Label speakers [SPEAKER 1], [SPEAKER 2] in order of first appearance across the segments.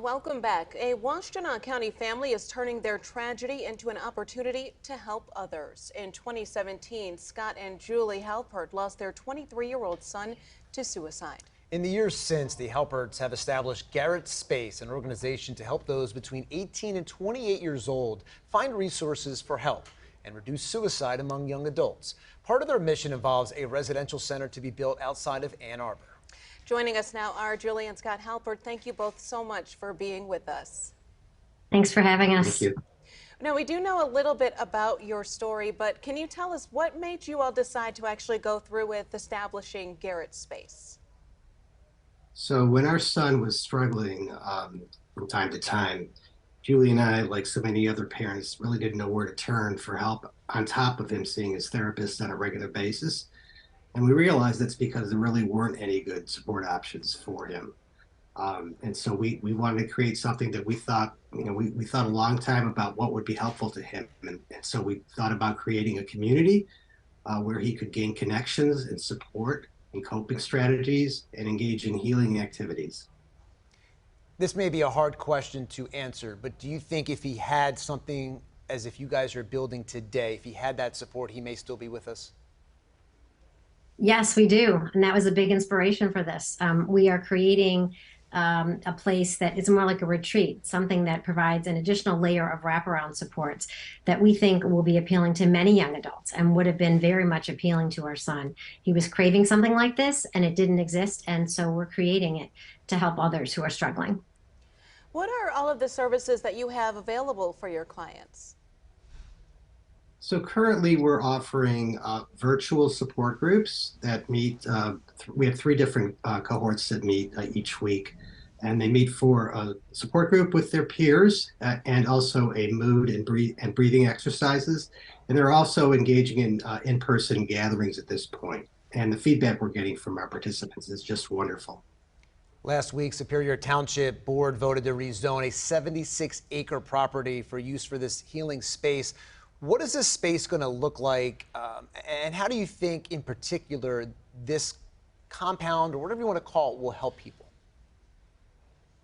[SPEAKER 1] Welcome back. A Washtenaw County family is turning their tragedy into an opportunity to help others. In 2017, Scott and Julie Halpert lost their 23-year-old son to suicide.
[SPEAKER 2] In the years since, the Halperts have established Garrett Space, an organization to help those between 18 and 28 years old find resources for help and reduce suicide among young adults. Part of their mission involves a residential center to be built outside of Ann Arbor.
[SPEAKER 1] Joining us now are Julie and Scott Halpert. Thank you both so much for being with us.
[SPEAKER 3] Thanks for having
[SPEAKER 4] Thank
[SPEAKER 3] us.
[SPEAKER 4] you.
[SPEAKER 1] Now, we do know a little bit about your story, but can you tell us what made you all decide to actually go through with establishing Garrett Space?
[SPEAKER 4] So when our son was struggling from time to time, Julie and I, like so many other parents, really didn't know where to turn for help on top of him seeing his therapist on a regular basis. And we realized that's because there really weren't any good support options for him. And so we wanted to create something that we thought, we thought a long time about what would be helpful to him. And so we thought about creating a community where he could gain connections and support and coping strategies and engage in healing activities.
[SPEAKER 2] This may be a hard question to answer, but do you think if he had something as if you guys are building today, if he had that support, he may still be with us?
[SPEAKER 3] Yes, we do. And that was a big inspiration for this. We are creating a place that is more like a retreat, something that provides an additional layer of wraparound supports that we think will be appealing to many young adults and would have been very much appealing to our son. He was craving something like this and it didn't exist. And so we're creating it to help others who are struggling.
[SPEAKER 1] What are all of the services that you have available for your clients?
[SPEAKER 4] So currently we're offering virtual support groups that meet, we have three different cohorts that meet each week. And they meet for a support group with their peers and also a mood and breathing exercises. And they're also engaging in in-person gatherings at this point. And the feedback we're getting from our participants is just wonderful.
[SPEAKER 2] Last week, Superior Township Board voted to rezone a 76-acre property for use for this healing space. What is this space going to look like, and how do you think, in particular, this compound, or whatever you want to call it, will help people?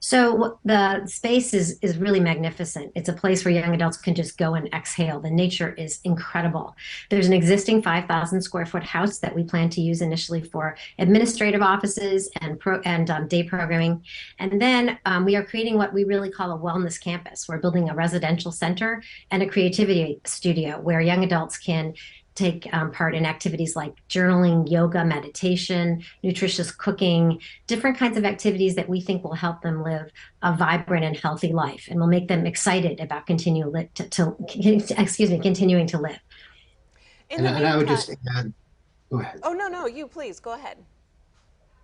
[SPEAKER 3] So the space is really magnificent. It's a place where young adults can just go and exhale. The nature is incredible. There's an existing 5,000 square foot house that we plan to use initially for administrative offices and day programming. And then we are creating what we really call a wellness campus. We're building a residential center and a creativity studio where young adults can take part in activities like journaling, yoga, meditation, nutritious cooking, different kinds of activities that we think will help them live a vibrant and healthy life and will make them excited about continuing to live.
[SPEAKER 1] In the
[SPEAKER 4] And I would
[SPEAKER 1] meantime,
[SPEAKER 4] just add, go ahead.
[SPEAKER 1] oh, no, you please go ahead.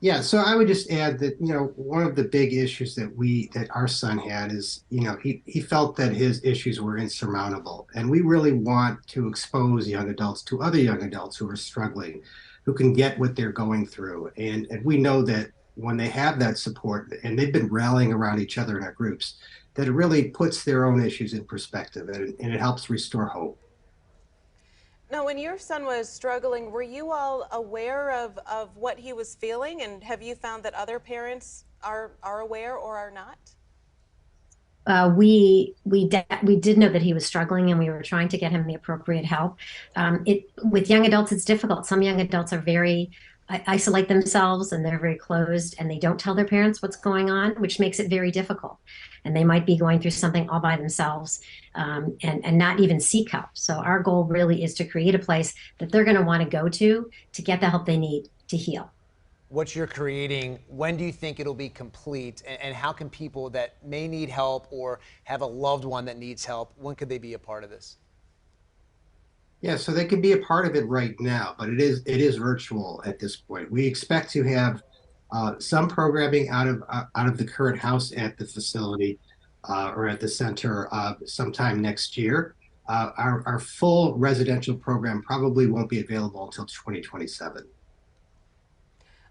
[SPEAKER 4] Yeah, so I would just add that, one of the big issues that our son had is, he felt that his issues were insurmountable. And we really want to expose young adults to other young adults who are struggling, who can get what they're going through. And we know that when they have that support, and they've been rallying around each other in our groups, that it really puts their own issues in perspective and it helps restore hope.
[SPEAKER 1] Now, when your son was struggling, were you all aware of what he was feeling? And have you found that other parents are aware or are not?
[SPEAKER 3] We did know that he was struggling, and we were trying to get him the appropriate help. With young adults, it's difficult. Some young adults are very isolate themselves, and they're very closed, and they don't tell their parents what's going on, which makes it very difficult. And they might be going through something all by themselves, and not even seek help. So our goal really is to create a place that they're going to want to go to get the help they need to heal.
[SPEAKER 2] What you're creating, when do you think it'll be complete, and how can people that may need help or have a loved one that needs help, when could they be a part of this?
[SPEAKER 4] Yeah, so they can be a part of it right now, but it is virtual at this point. We expect to have some programming out of the current house at the facility or at the center sometime next year. Our full residential program probably won't be available until 2027.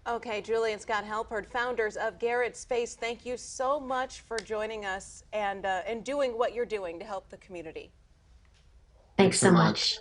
[SPEAKER 1] Okay, Julie and Scott Halpert, founders of Garrett Space, thank you so much for joining us and doing what you're doing to help the community.
[SPEAKER 3] Thanks so much.